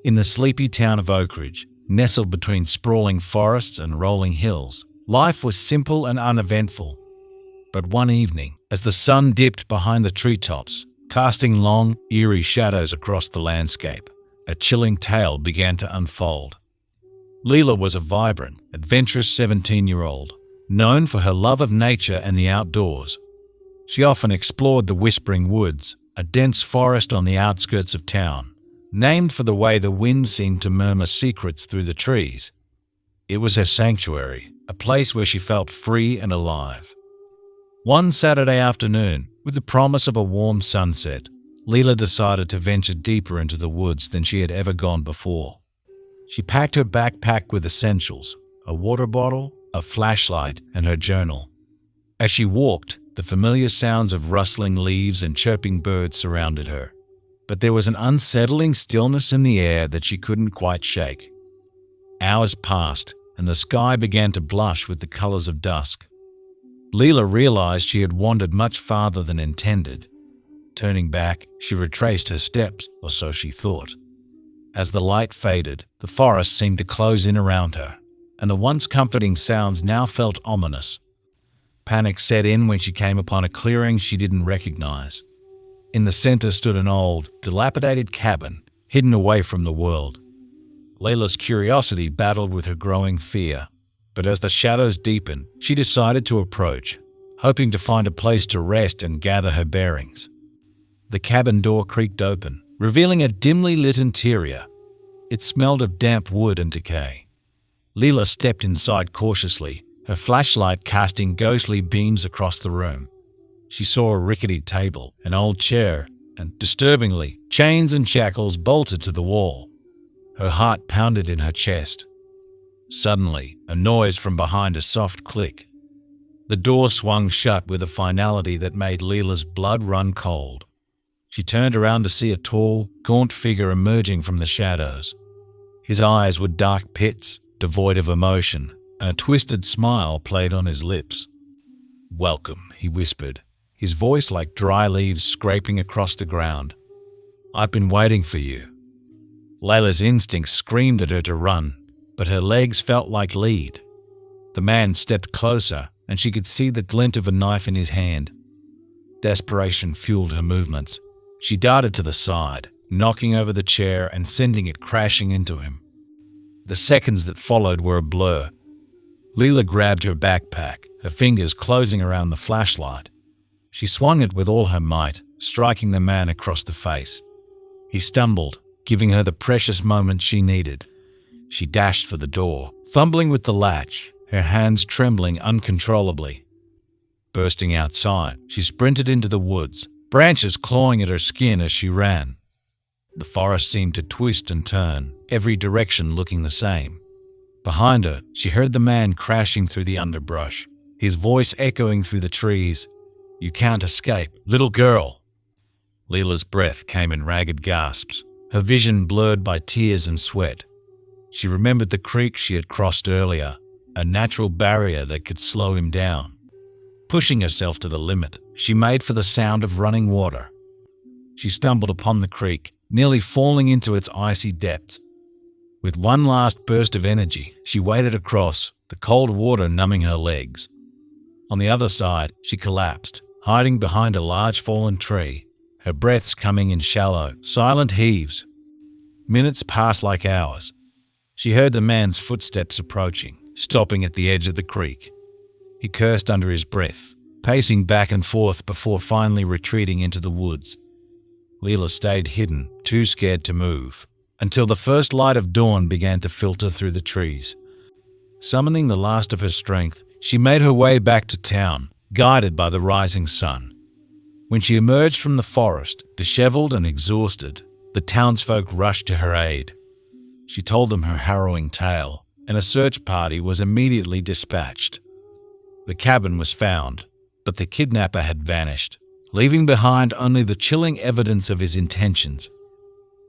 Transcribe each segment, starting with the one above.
In the sleepy town of Oak Ridge, nestled between sprawling forests and rolling hills, life was simple and uneventful. But one evening, as the sun dipped behind the treetops, casting long, eerie shadows across the landscape, a chilling tale began to unfold. Lila was a vibrant, adventurous 17-year-old, known for her love of nature and the outdoors. She often explored the Whispering Woods, a dense forest on the outskirts of town, named for the way the wind seemed to murmur secrets through the trees. It was her sanctuary, a place where she felt free and alive. One Saturday afternoon, with the promise of a warm sunset, Lila decided to venture deeper into the woods than she had ever gone before. She packed her backpack with essentials, a water bottle, a flashlight, and her journal. As she walked, the familiar sounds of rustling leaves and chirping birds surrounded her. But there was an unsettling stillness in the air that she couldn't quite shake. Hours passed, and the sky began to blush with the colors of dusk. Lila realized she had wandered much farther than intended. Turning back, she retraced her steps, or so she thought. As the light faded, the forest seemed to close in around her, and the once comforting sounds now felt ominous. Panic set in when she came upon a clearing she didn't recognize. In the center stood an old, dilapidated cabin, hidden away from the world. Lila's curiosity battled with her growing fear, but as the shadows deepened, she decided to approach, hoping to find a place to rest and gather her bearings. The cabin door creaked open, revealing a dimly lit interior. It smelled of damp wood and decay. Lila stepped inside cautiously, her flashlight casting ghostly beams across the room. She saw a rickety table, an old chair, and, disturbingly, chains and shackles bolted to the wall. Her heart pounded in her chest. Suddenly, a noise from behind a soft click. The door swung shut with a finality that made Lila's blood run cold. She turned around to see a tall, gaunt figure emerging from the shadows. His eyes were dark pits, devoid of emotion, and a twisted smile played on his lips. "Welcome," he whispered, his voice like dry leaves scraping across the ground. "I've been waiting for you." Lila's instincts screamed at her to run, but her legs felt like lead. The man stepped closer, and she could see the glint of a knife in his hand. Desperation fueled her movements. She darted to the side, knocking over the chair and sending it crashing into him. The seconds that followed were a blur. Lila grabbed her backpack, her fingers closing around the flashlight. She swung it with all her might, striking the man across the face. He stumbled, giving her the precious moment she needed. She dashed for the door, fumbling with the latch, her hands trembling uncontrollably. Bursting outside, she sprinted into the woods, branches clawing at her skin as she ran. The forest seemed to twist and turn, every direction looking the same. Behind her, she heard the man crashing through the underbrush, his voice echoing through the trees. "You can't escape, little girl." Lila's breath came in ragged gasps, her vision blurred by tears and sweat. She remembered the creek she had crossed earlier, a natural barrier that could slow him down. Pushing herself to the limit, she made for the sound of running water. She stumbled upon the creek, nearly falling into its icy depths. With one last burst of energy, she waded across, the cold water numbing her legs. On the other side, she collapsed, hiding behind a large fallen tree, her breaths coming in shallow, silent heaves. Minutes passed like hours. She heard the man's footsteps approaching, stopping at the edge of the creek. He cursed under his breath, pacing back and forth before finally retreating into the woods. Lila stayed hidden, too scared to move, until the first light of dawn began to filter through the trees. Summoning the last of her strength, she made her way back to town, guided by the rising sun. When she emerged from the forest, disheveled and exhausted, the townsfolk rushed to her aid. She told them her harrowing tale, and a search party was immediately dispatched. The cabin was found, but the kidnapper had vanished, leaving behind only the chilling evidence of his intentions.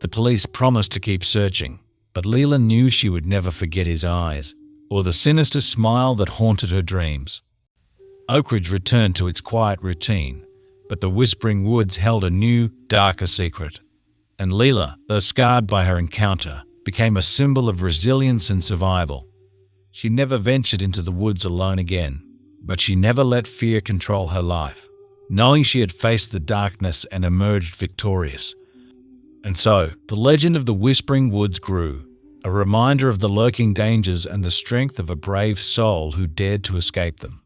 The police promised to keep searching, but Lila knew she would never forget his eyes, or the sinister smile that haunted her dreams. Oak Ridge returned to its quiet routine, but the Whispering Woods held a new, darker secret. And Lila, though scarred by her encounter, became a symbol of resilience and survival. She never ventured into the woods alone again, but she never let fear control her life, knowing she had faced the darkness and emerged victorious. And so, the legend of the Whispering Woods grew, a reminder of the lurking dangers and the strength of a brave soul who dared to escape them.